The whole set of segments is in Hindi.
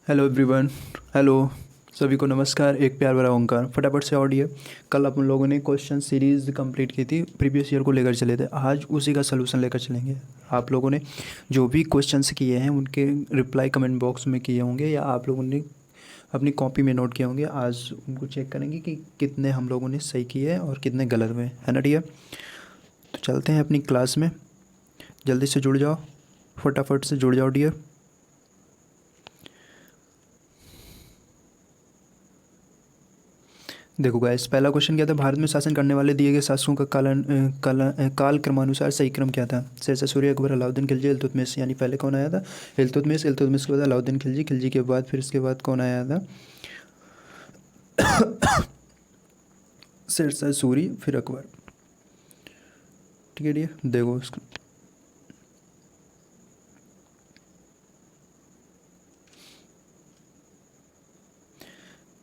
Hello everyone. हेलो सभी को नमस्कार। एक प्यार भरा ओंकार। फटाफट से ऑडियो। कल अपन लोगों ने क्वेश्चन सीरीज़ कंप्लीट की थी, प्रीवियस ईयर को लेकर चले थे। आज उसी का सलूशन लेकर चलेंगे। आप लोगों ने जो भी क्वेश्चंस किए हैं उनके रिप्लाई कमेंट बॉक्स में किए होंगे या आप लोगों ने अपनी कॉपी में नोट किए होंगे। आज उनको चेक करेंगे कि कितने हम लोगों ने सही किए हैं और कितने गलत हुए, है ना डियर। तो चलते हैं अपनी क्लास में। जल्दी से जुड़ जाओ, फटाफट से जुड़ जाओ डियर। देखो गाइस, पहला क्वेश्चन क्या था? भारत में शासन करने वाले दिए गए शासकों का काल क्रमानुसार सही क्रम क्या था? शेरशाह सूरी, अकबर, अलाउद्दीन खिलजी, इल्तुतमिश। यानी पहले कौन आया था? इल्तुतमिश। इल्तुतमिश के बाद अलाउद्दीन खिलजी। खिलजी के बाद फिर इसके बाद कौन आया था? शेरशाह सूरी, फिर अकबर। ठीक है डियर, देखो इसको।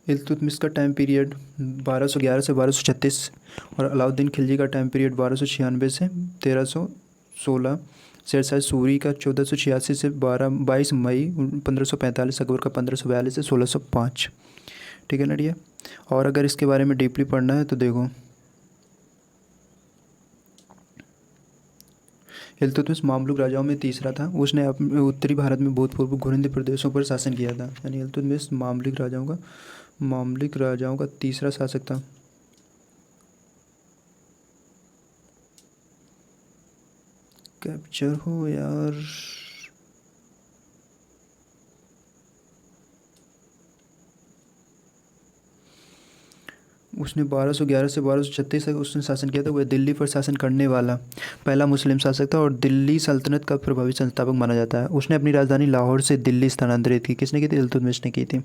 इल्तुतमिश का टाइम पीरियड 1211 से 1236 और अलाउद्दीन खिलजी का टाइम पीरियड 1296 से 1316। शेरशाह सूरी का 1486 से 22 मई 1545। अकबर का 1542 से 1605। ठीक है ना डियर। और अगर इसके बारे में डीपली पढ़ना है तो देखो, इल्तुतमिश मामलुक राजाओं में तीसरा था। उसने अपने उत्तरी भारत में भूतपूर्व घुरिद प्रदेशों पर शासन किया था। यानी इल्तुतमिश मामलुक राजाओं का तीसरा शासक था। कैप्चर हो यार। उसने 1211 से 1236 तक उसने शासन किया था। वह दिल्ली पर शासन करने वाला पहला मुस्लिम शासक था और दिल्ली सल्तनत का प्रभावी संस्थापक माना जाता है। उसने अपनी राजधानी लाहौर से दिल्ली स्थानांतरित की। किसने की थी? इल्तुतमिश ने की थी।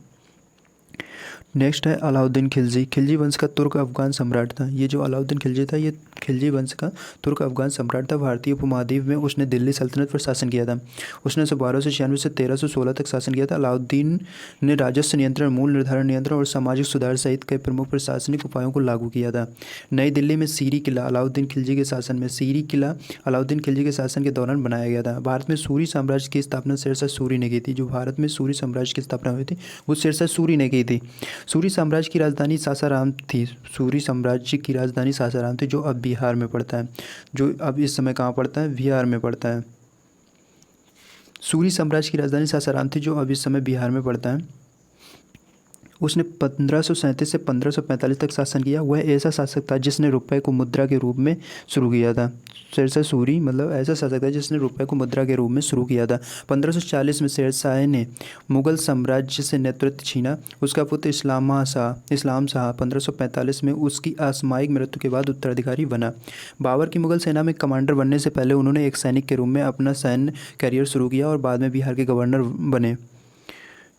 नेक्स्ट है अलाउद्दीन खिलजी। खिलजी वंश का तुर्क अफगान सम्राट था। ये जो अलाउद्दीन खिलजी था, ये खिलजी वंश का तुर्क अफगान सम्राट था। भारतीय उपमहाद्वीप में उसने दिल्ली सल्तनत पर शासन किया था। उसने 1296 से 1316 तक शासन किया था। अलाउद्दीन ने राजस्व नियंत्रण, मूल निर्धारण नियंत्रण और सामाजिक सुधार सहित कई प्रमुख प्रशासनिक उपायों को लागू किया था। नई दिल्ली में सीरी किला अलाउद्दीन खिलजी के शासन में सीरी किला अलाउद्दीन खिलजी के शासन के दौरान बनाया गया था। भारत में सूरी साम्राज्य की स्थापना शेरशाह सूरी ने की थी। जो भारत में सूरी साम्राज्य की स्थापना हुई थी वो शेरशाह सूरी ने की थी। सूरी साम्राज्य की राजधानी सासाराम थी। सूरी साम्राज्य की राजधानी सासाराम थी, जो अब बिहार में पड़ता है। जो अब इस समय कहाँ पड़ता है? बिहार में पड़ता है। सूरी साम्राज्य की राजधानी सासाराम थी, जो अब इस समय बिहार में पड़ता है। उसने 1537 से 1545 तक शासन किया। वह ऐसा शासक था जिसने रुपए को मुद्रा के रूप में शुरू किया था। शेरशाह सूरी मतलब ऐसा शासक था जिसने रुपए को मुद्रा के रूप में शुरू किया था। 1540 में शेरशाह ने मुगल साम्राज्य से नेतृत्व छीना। उसका पुत्र इस्लाम शाह 1545 में उसकी असामयिक मृत्यु के बाद उत्तराधिकारी बना। बाबर की मुगल सेना में कमांडर बनने से पहले उन्होंने एक सैनिक के रूप में अपना सैन्य करियर शुरू किया और बाद में बिहार के गवर्नर बने।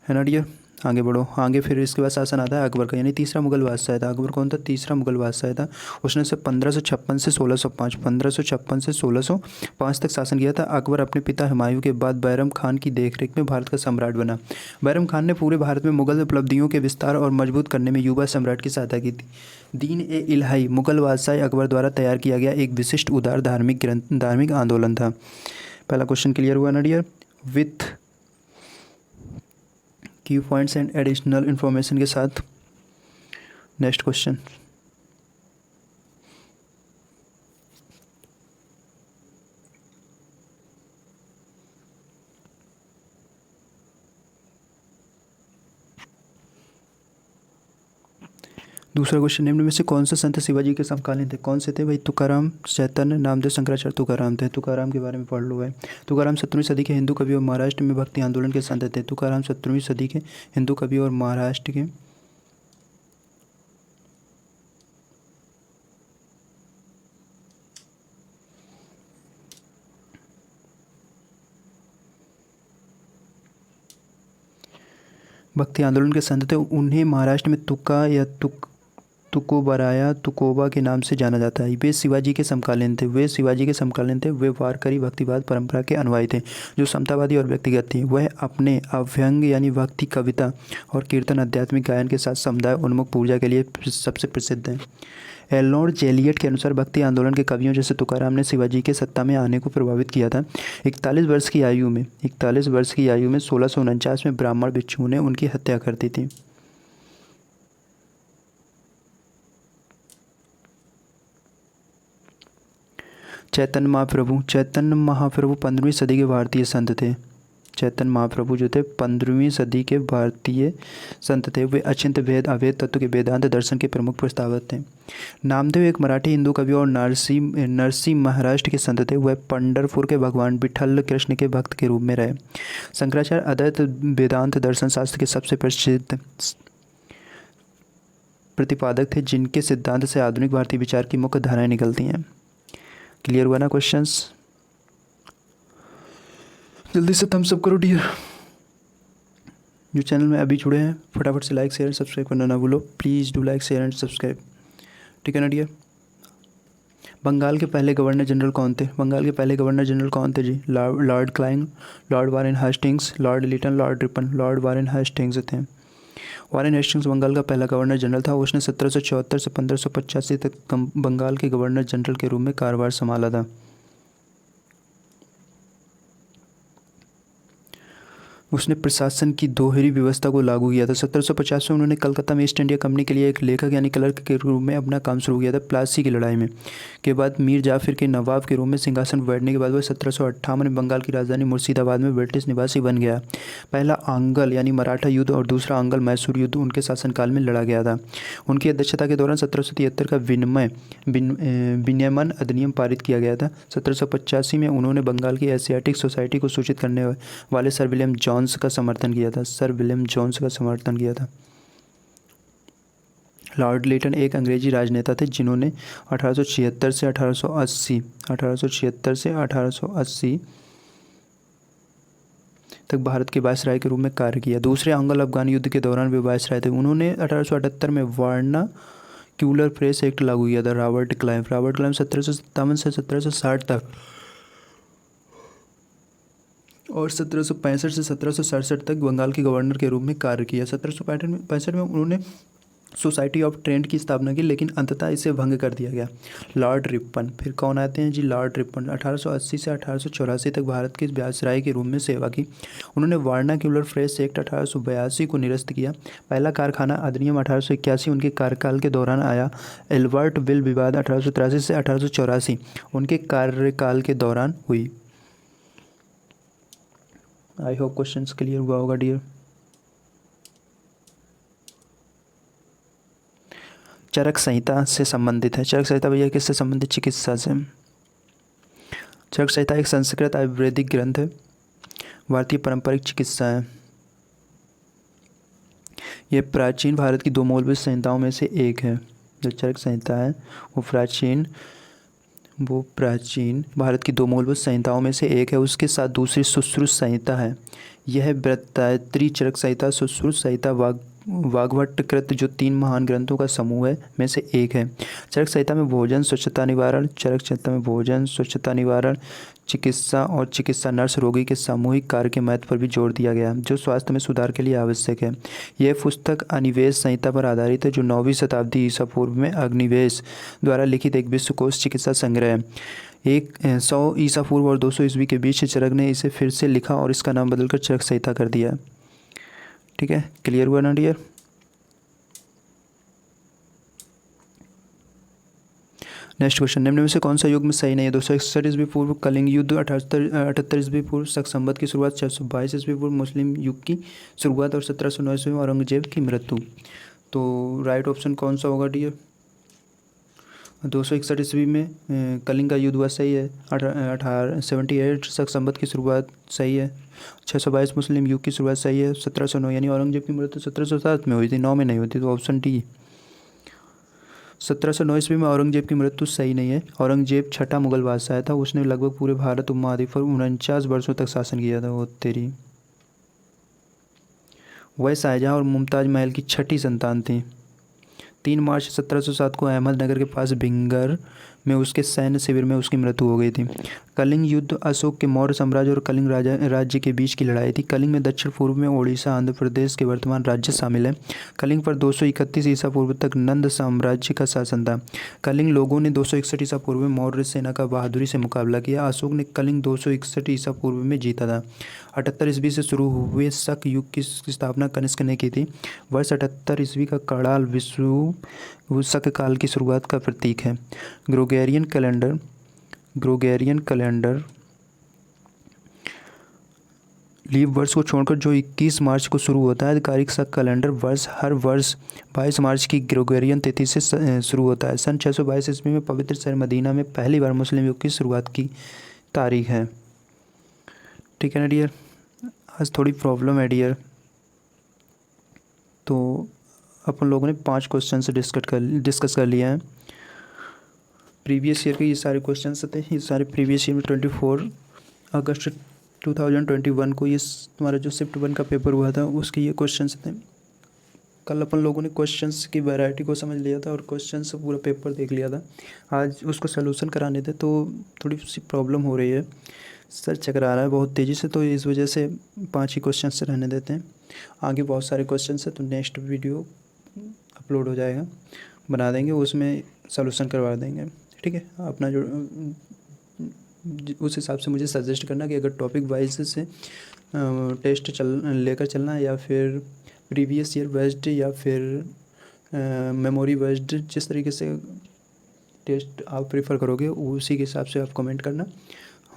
है ना डियर। आगे बढ़ो। आगे फिर इसके बाद शासन आता है अकबर का, यानी तीसरा मुगल बादशाह था। अकबर कौन था? तीसरा मुगल बादशाह था। उसने से 1556 से 1605 1556 से 1605 तक शासन किया था। अकबर अपने पिता हुमायूं के बाद बैरम खान की देखरेख में भारत का सम्राट बना। बैरम खान ने पूरे भारत में मुगल उपलब्धियों के विस्तार और मजबूत करने में युवा सम्राट की सहायता की थी। दीन ए इलाही मुगल बादशाह अकबर द्वारा तैयार किया गया एक विशिष्ट उदार धार्मिक आंदोलन था। पहला क्वेश्चन क्लियर हुआ ना डियर। विथ की पॉइंट्स एंड एडिशनल इन्फॉर्मेशन के साथ। Next question. दूसरा क्वेश्चन, निम्न में से कौन से संत शिवाजी के समकालीन थे? कौन से थे भाई? तुकाराम, चैतन्य, नामदेव, शंकराचार्य। तुकाराम थे। तुकाराम के बारे में पढ़ लो भाई। तुकाराम 17वीं सदी के हिंदू कवि और महाराष्ट्र में भक्ति आंदोलन के संत थे। तुकाराम 17वीं सदी के हिंदू कवि और महाराष्ट्र के भक्ति आंदोलन के संत थे। उन्हें महाराष्ट्र में तुका या तुकोबराया तुकोबा के नाम से जाना जाता है। वे शिवाजी के समकालीन थे। वे वारकरी भक्तिवाद परंपरा के अनुयायी थे, जो समतावादी और व्यक्तिगत थी। वह अपने अभ्यंग यानी भक्ति कविता और कीर्तन, आध्यात्मिक गायन के साथ समुदाय उन्मुख पूजा के लिए सबसे प्रसिद्ध हैं। एलनोर जेलियट के अनुसार भक्ति आंदोलन के कवियों जैसे तुकाराम ने शिवाजी के सत्ता में आने को प्रभावित किया था। 41 वर्ष की आयु में 1649 में ब्राह्मण भिक्षुओं ने उनकी हत्या कर दी थी। चैतन्य महाप्रभु 15वीं सदी के भारतीय संत थे। चैतन्य महाप्रभु जो थे 15वीं सदी के भारतीय संत थे। वे अचिंत्य भेद अभेद तत्व के वेदांत दर्शन के प्रमुख प्रस्तावक थे। नामदेव एक मराठी हिंदू कवि और नरसी महाराष्ट्र के संत थे। वह पंढरपुर के भगवान विठल कृष्ण के भक्त के रूप में रहे। शंकराचार्य अद्वैत वेदांत दर्शन शास्त्र के सबसे प्रसिद्ध प्रतिपादक थे, जिनके सिद्धांत से आधुनिक भारतीय विचार की मुख्य धाराएं निकलती हैं। क्लियर हुआ ना क्वेश्चंस? जल्दी से थम्स अप करो डियर। जो चैनल में अभी जुड़े हैं फटाफट से लाइक शेयर एंड सब्सक्राइब करना ना भूलो। Please do like share and subscribe, ठीक है ना डियर। बंगाल के पहले गवर्नर जनरल कौन थे? बंगाल के पहले गवर्नर जनरल कौन थे जी? Lord Clive, lord Warren Hastings, lord Lytton, lord Ripon. Lord Warren Hastings थे। वारेन हेस्टिंग्स बंगाल का पहला गवर्नर जनरल था। उसने 1774 से 1585 तक बंगाल के गवर्नर जनरल के रूप में कार्यभार संभाला था। उसने प्रशासन की दोहरी व्यवस्था को लागू किया था। 1750 में उन्होंने कलकत्ता में ईस्ट इंडिया कंपनी के लिए एक लेखक यानी क्लर्क के रूप में अपना काम शुरू किया था। प्लासी की लड़ाई में के बाद मीर जाफिर के नवाब के रूप में सिंहासन पर बैठने के बाद वह 1758 में बंगाल की राजधानी मुर्शिदाबाद में ब्रिटिश निवासी बन गया। पहला आंगल यानी मराठा युद्ध और दूसरा आंगल मैसूर युद्ध उनके शासनकाल में लड़ा गया था। उनकी अध्यक्षता के दौरान 1773 का विनियमन अधिनियम पारित किया गया था। 1785 में उन्होंने बंगाल की एशियाटिक सोसाइटी को सूचित करने वाले सर विलियम जॉन्स का समर्थन किया था। सर विलियम जॉन्स का समर्थन किया था। लॉर्ड लिटन एक अंग्रेजी राजनेता थे जिन्होंने 1876 से 1880 तक भारत के वायसराय के रूप में कार्य किया। दूसरे अंग्लो अफगान युद्ध के दौरान वे वायसराय थे। उन्होंने 1878 में वर्नाक्यूलर प्रेस एक्ट लागू किया था। रॉबर्ट क्लाइव 1757 से 1760 तक और 1765 से 1767 तक बंगाल के गवर्नर के रूप में कार्य किया। 1765 में उन्होंने सोसाइटी ऑफ ट्रेंट की स्थापना की, लेकिन अंततः इसे भंग कर दिया गया। लॉर्ड रिपन, फिर कौन आते हैं जी? लॉर्ड रिपन 1880 से 1884 तक भारत के वायसराय के रूप में सेवा की। उन्होंने वर्नाक्यूलर प्रेस एक्ट 1882 को निरस्त किया। पहला कारखाना अधिनियम 1881 उनके कार्यकाल के दौरान आया। एल्बर्ट विल विवाद 1883 से 1884 उनके कार्यकाल के दौरान हुई। आई होप क्वेश्चंस क्लियर हुआ होगा डियर। चरक संहिता से संबंधित है। चरक संहिता भैया किससे संबंधित? चिकित्सा से। चरक संहिता एक संस्कृत आयुर्वेदिक ग्रंथ है, भारतीय पारंपरिक चिकित्सा है। यह प्राचीन भारत की 2 मूलभूत संहिताओं में से एक है। जो चरक संहिता है वो प्राचीन भारत की 2 मूलभूत संहिताओं में से एक है। उसके साथ दूसरी सुश्रुत संहिता है। यह वृत्तायत्री चरक संहिता, सुश्रुत संहिता, वाग्भट्टकृत जो 3 महान ग्रंथों का समूह है में से एक है। चरक संहिता में भोजन स्वच्छता निवारण, चिकित्सा और चिकित्सा नर्स रोगी के सामूहिक कार्य के महत्व पर भी जोर दिया गया, जो स्वास्थ्य में सुधार के लिए आवश्यक है। यह पुस्तक अनिवेश संहिता पर आधारित है, जो 9वीं शताब्दी ईसा पूर्व में अग्निवेश द्वारा लिखित एक विश्वकोश चिकित्सा संग्रह है। 100 ईसा पूर्व और 200 ईस्वी के बीच चरक ने इसे फिर से लिखा और इसका नाम बदलकर चरक संहिता कर दिया। ठीक है, क्लियर हुआ ना डियर? नेक्स्ट क्वेश्चन, निम्न में से कौन सा युग में सही नहीं है? 261 ईस्वी पूर्व कलिंग युद्ध, 78 ईस्वी पूर्व शक संवत की शुरुआत, 622 ईस्वी पूर्व मुस्लिम युग की शुरुआत और 1709 ईस्वी में औरंगजेब की मृत्यु। तो राइट ऑप्शन कौन सा होगा डियर? 261 ईस्वी में कलिंग का युद्ध हुआ, सही है। 78 शक संवत की शुरुआत, सही है। 622 मुस्लिम युग की शुरुआत, सही है। 1709 यानी औरंगजेब की मृत्यु 1707 में हुई थी, 9 में नहीं हुई थी, तो ऑप्शन डी। 1709 ईस्वी में औरंगजेब की मृत्यु सही नहीं है। औरंगजेब छठा मुगल बादशाह था। उसने लगभग पूरे भारत उपमहाद्वीप पर 49 वर्षों तक शासन किया था। वो तेरी, वह शाहजहाँ और मुमताज़ महल की छठी संतान थी। 3 मार्च 1707 को अहमदनगर के पास भिंगर में उसके सैन्य शिविर में उसकी मृत्यु हो गई थी। कलिंग युद्ध अशोक के मौर्य साम्राज्य और कलिंग राज्य के बीच की लड़ाई थी। कलिंग में दक्षिण पूर्व में ओडिशा आंध्र प्रदेश के वर्तमान राज्य शामिल है। कलिंग पर 231 ईसा पूर्व तक नंद साम्राज्य का शासन था। कलिंग लोगों ने 261 ईसा पूर्व में मौर्य सेना का बहादुरी से मुकाबला किया। अशोक ने कलिंग 261 ईसा पूर्व में जीता था। 78 ईस्वी से शुरू हुए शक युग की स्थापना कनिष्क ने की थी। वर्ष 78 ईस्वी का कड़ाल विश्व शक काल की शुरुआत का प्रतीक है। ग्रोगेरियन कैलेंडर लीप वर्ष को छोड़कर जो 21 मार्च को शुरू होता है, आधिकारिक शक कैलेंडर वर्ष हर वर्ष 22 मार्च की ग्रेगोरियन तिथि से शुरू होता है। सन 622 ईस्वी में पवित्र शहर मदीना में पहली बार मुस्लिम युग की शुरुआत की तारीख है। ठीक है ना डियर, आज थोड़ी प्रॉब्लम है डियर। तो अपन लोगों ने 5 क्वेश्चन से डिस्कस कर लिया है। प्रीवियस ईयर के ये सारे क्वेश्चन थे, ये सारे प्रीवियस ईयर में 24 अगस्त 2021 को ये तुम्हारा जो शिफ्ट 1 का पेपर हुआ था उसके ये क्वेश्चंस थे। कल अपन लोगों ने क्वेश्चंस की वैरायटी को समझ लिया था और क्वेश्चंस से पूरा पेपर देख लिया था। आज उसको सलूशन कराने थे तो थोड़ी सी प्रॉब्लम हो रही है, सर चकरा रहा है बहुत तेज़ी से, तो इस वजह से 5 ही क्वेश्चन से रहने देते हैं। आगे बहुत सारे क्वेश्चन है तो नेक्स्ट वीडियो अपलोड हो जाएगा, बना देंगे, उसमें सलूशन करवा देंगे। ठीक है, अपना जो उस हिसाब से मुझे सजेस्ट करना कि अगर टॉपिक वाइज से टेस्ट लेकर चलना है या फिर प्रीवियस ईयर बेस्ड या फिर मेमोरी बेस्ड, जिस तरीके से टेस्ट आप प्रेफर करोगे उसी के हिसाब से आप कमेंट करना।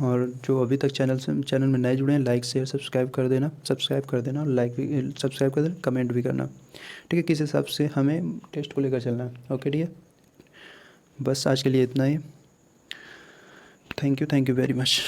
और जो अभी तक चैनल में नए जुड़े हैं, लाइक शेयर सब्सक्राइब कर देना और लाइक भी सब्सक्राइब कर देना, कमेंट भी करना। ठीक है, किस हिसाब से हमें टेस्ट को लेकर चलना है। ओके डियर, बस आज के लिए इतना ही। Thank you very much.